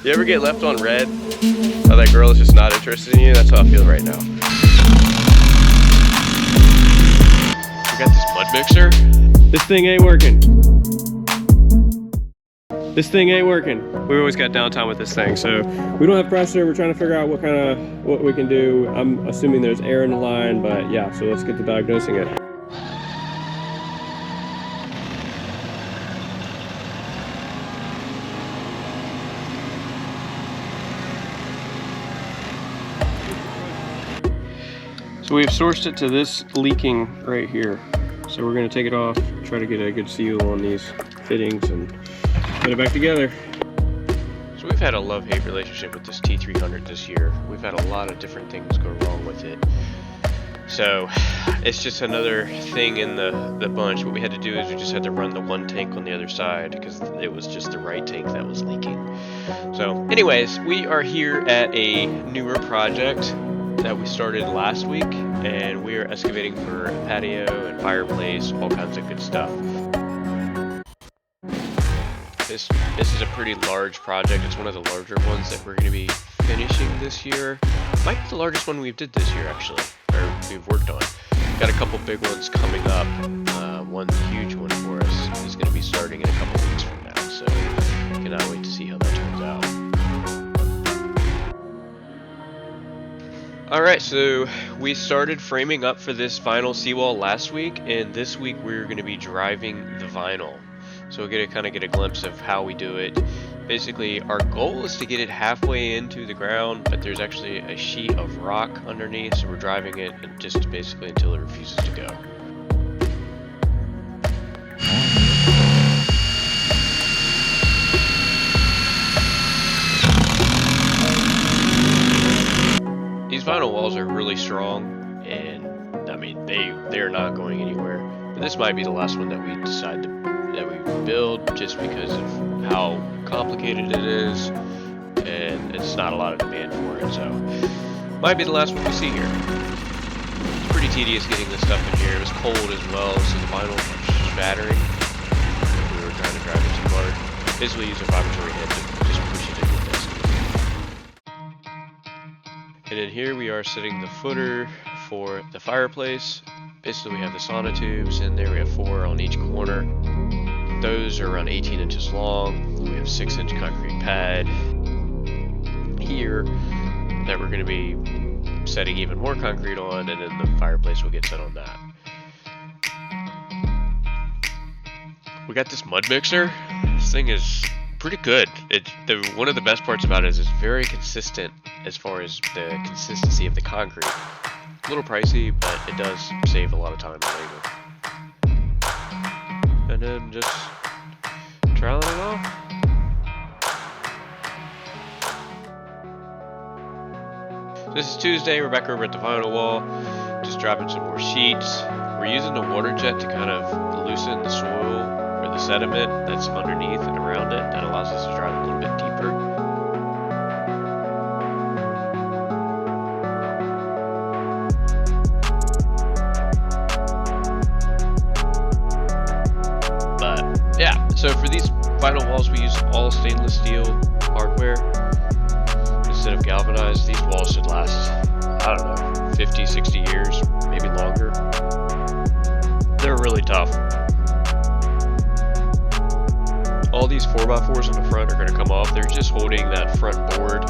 You ever get left on red? Oh, that girl is just not interested in you? That's how I feel right now. We got this mud mixer. This thing ain't working. This thing ain't working. We always got downtime with this thing, so we don't have pressure. We're trying to figure out what we can do. I'm assuming there's air in the line, but yeah, so let's get to diagnosing it. So we've sourced it to this leaking right here. So we're gonna take it off, try to get a good seal on these fittings and put it back together. So we've had a love-hate relationship with this T300 this year. We've had a lot of different things go wrong with it. So it's just another thing in the bunch. What we had to do is we just had to run the one tank on the other side because it was just the right tank that was leaking. So anyways, we are here at a newer project that we started last week, and we are excavating for a patio and fireplace, all kinds of good stuff. This is a pretty large project. It's one of the larger ones that we're going to be finishing this year. Might be the largest one we've did this year, actually, or we've worked on. We've got a couple big ones coming up. One huge one for us is going to be starting in a couple weeks from now, so cannot wait to see how that turns out. Alright, so we started framing up for this vinyl seawall last week, and this week we're going to be driving the vinyl. So we'll kind of get a glimpse of how we do it. Basically, our goal is to get it halfway into the ground, but there's actually a sheet of rock underneath, so we're driving it just basically until it refuses to go. These vinyl walls are really strong, and I mean they're not going anywhere. But this might be the last one that we decide that we build, just because of how complicated it is, and it's not a lot of demand for it. So might be the last one we see here. It's pretty tedious getting this stuff in here. It was cold as well, so the vinyl was shattering. We were trying to drive it too hard. Basically, use a vibratory head to just push it into the desk. And then here we are setting the footer for the fireplace. Basically we have the sauna tubes in there. We have 4 on each corner. Those are around 18 inches long. We have 6-inch concrete pad here that we're going to be setting even more concrete on, and then the fireplace will get set on that. We got this mud mixer. This thing is pretty good. One of the best parts about it is it's very consistent as far as the consistency of the concrete. A little pricey, but it does save a lot of time and labor. And then just trialing it off. This is Tuesday. We're back over at the vinyl wall, just dropping some more sheets. We're using the water jet to kind of loosen the soil or the sediment that's underneath and around it. That allows us to drive a little bit deeper. So for these vinyl walls, we use all stainless steel hardware instead of galvanized. These walls should last, I don't know, 50, 60 years, maybe longer. They're really tough. All these 4x4s on the front are going to come off. They're just holding that front board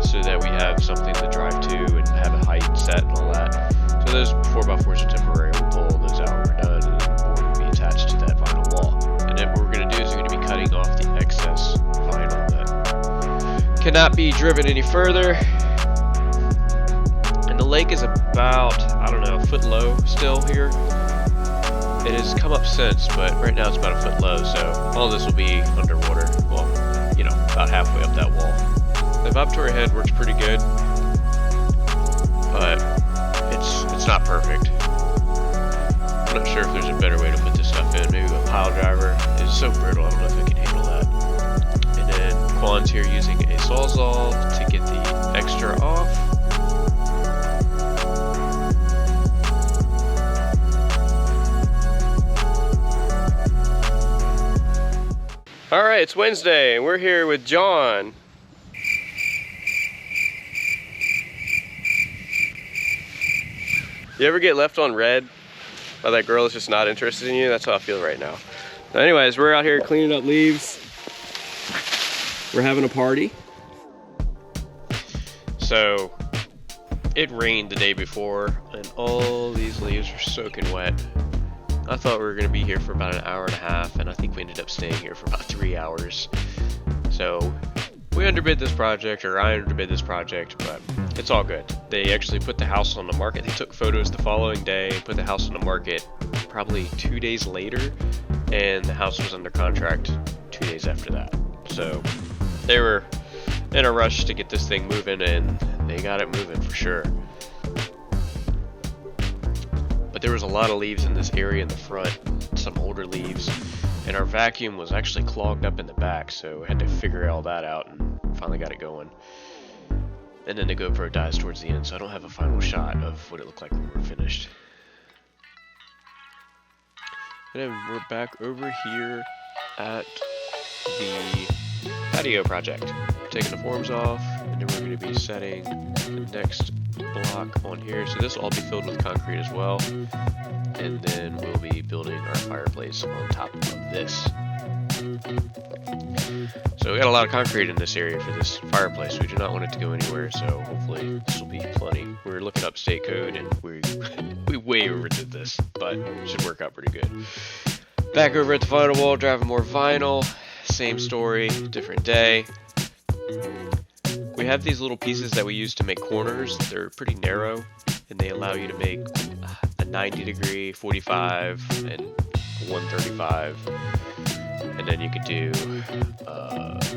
so that we have something to drive to and have a height set and all that. So those 4x4s are temporary. We'll pull those out when we're done, and the board will be attached to that vinyl wall. And then what we're going to do is we're going to be cutting off the excess vinyl that cannot be driven any further. And the lake is about, I don't know, a foot low still here. It has come up since, but right now it's about a foot low, so all this will be underwater. Well, you know, about halfway up that wall. The vibratory head works pretty good, but it's not perfect. I'm not sure if there's a better way to put this stuff in. Maybe a pile driver. It's so brittle, I don't know if it can handle that. And then Quan's here using a Sawzall to get the extra off. All right, it's Wednesday, and we're here with John. You ever get left on red by that girl that's just not interested in you? That's how I feel right now. But anyways, we're out here cleaning up leaves. We're having a party. So, it rained the day before, and all these leaves are soaking wet. I thought we were gonna be here for about an hour and a half, and I think we ended up staying here for about 3 hours. So, we underbid this project, or I underbid this project, but it's all good. They actually put the house on the market. They took photos the following day, put the house on the market probably 2 days later, and the house was under contract 2 days after that. So, they were in a rush to get this thing moving, and they got it moving for sure. But there was a lot of leaves in this area in the front, some older leaves, and our vacuum was actually clogged up in the back, so we had to figure all that out and finally got it going. And then the GoPro dies towards the end, so I don't have a final shot of what it looked like when we were finished. And then we're back over here at the patio project. Taking the forms off, and then we're going to be setting the next block on here. So this will all be filled with concrete as well. And then we'll be building our fireplace on top of this. So we got a lot of concrete in this area for this fireplace. We do not want it to go anywhere, so hopefully this will be plenty. We're looking up state code, and we way overdid this, but it should work out pretty good. Back over at the Finy Wall, driving more vinyl. Same story, different day. We have these little pieces that we use to make corners. They're pretty narrow, and they allow you to make a 90 degree, 45, and 135. And then you could do,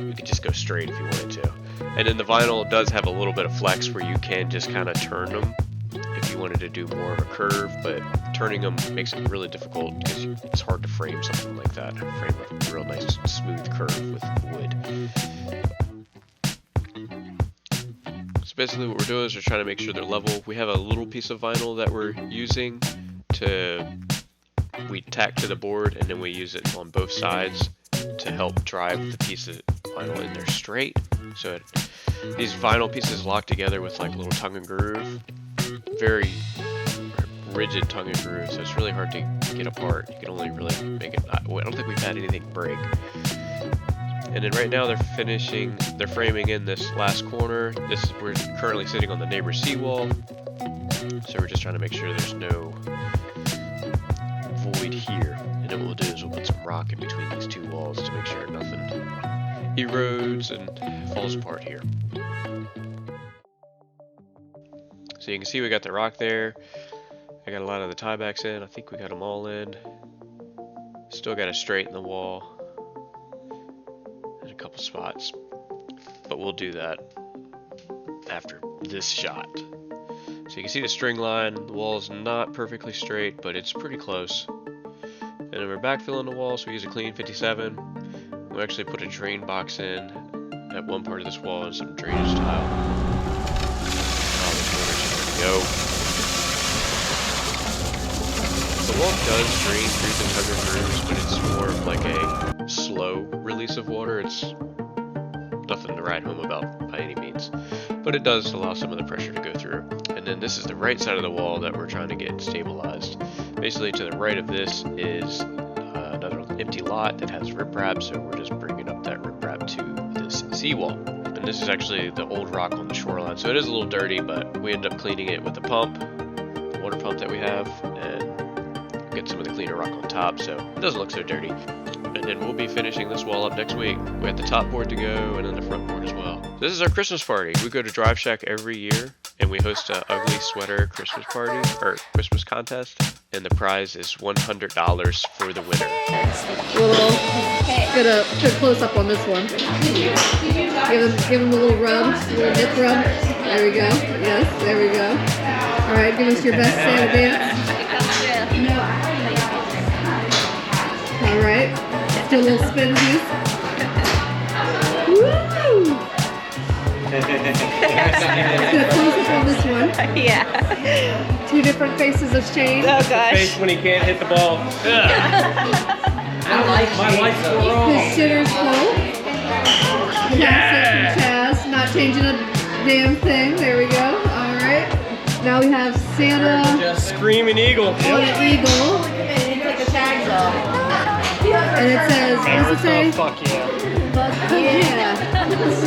you could just go straight if you wanted to. And then the vinyl does have a little bit of flex where you can just kind of turn them if you wanted to do more of a curve, but turning them makes it really difficult because it's hard to frame something like that. Frame a real nice smooth curve with wood. So basically what we're doing is we're trying to make sure they're level. We have a little piece of vinyl that we're using we tack to the board, and then we use it on both sides to help drive the piece of vinyl in there straight. So these vinyl pieces lock together with like a little tongue and groove. Very rigid tongue and groove, so it's really hard to get apart. You can only really make it, I don't think we've had anything break. And then right now they're framing in this last corner. We're currently sitting on the neighbor's seawall, so we're just trying to make sure there's no void here. And then what we'll do is we'll put some rock in between these two walls to make sure nothing erodes and falls apart here. So you can see we got the rock there. I got a lot of the tiebacks in. I think we got them all in. Still got to straighten the wall in a couple spots, but we'll do that after this shot. So you can see the string line. The wall is not perfectly straight, but it's pretty close. And then we're backfilling the wall, so we use a clean 57. We actually put a drain box in at one part of this wall and some drainage tile. Go. The wall does drain through the tug and grooves, but it's more of like a slow release of water. It's nothing to write home about by any means, but it does allow some of the pressure to go through. And then this is the right side of the wall that we're trying to get stabilized. Basically to the right of this is another empty lot that has riprap, so we're just bringing up that riprap to this seawall. And this is actually the old rock on the shoreline, so it is a little dirty, but we end up cleaning it with the pump, the water pump that we have, and get some of the cleaner rock on top, so it doesn't look so dirty. And then we'll be finishing this wall up next week. We have the top board to go, and then the front board as well. This is our Christmas party. We go to Drive Shack every year, and we host an ugly sweater Christmas party, or Christmas contest, and the prize is $100 for the winner. Get a close up on this one. Give him a little rub, a little hip rub. There we go. Yes, there we go. All right, give us your best Santa dance. All right, let's do a little spin piece. Woo! Let's get a close up on this one. Yeah. Two different faces of shame. Oh gosh. Face when he can't hit the ball. My wife's wrong. His shitter's coat. Classic from Chaz. Not changing a damn thing. There we go. All right. Now we have Santa. Screaming eagle. On an eagle. And it says, what does it say? Fuck yeah. Fuck yeah.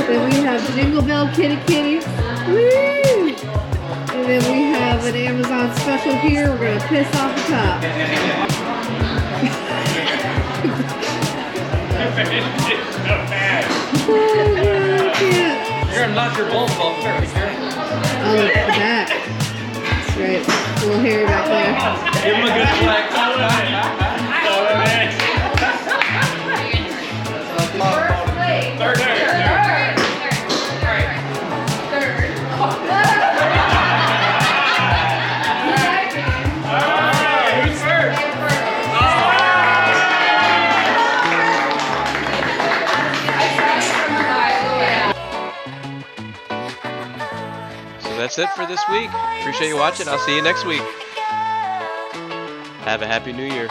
Then we have Jingle Bell Kitty Kitty. Woo! And then we have an Amazon special here. We're going to piss off the top. Oh, God, I can't. You're gonna knock your balls off there. Oh, look at that. That's right. A little hairy back there. Give him a good flex. That's it for this week. Appreciate you watching. I'll see you next week. Have a happy new year.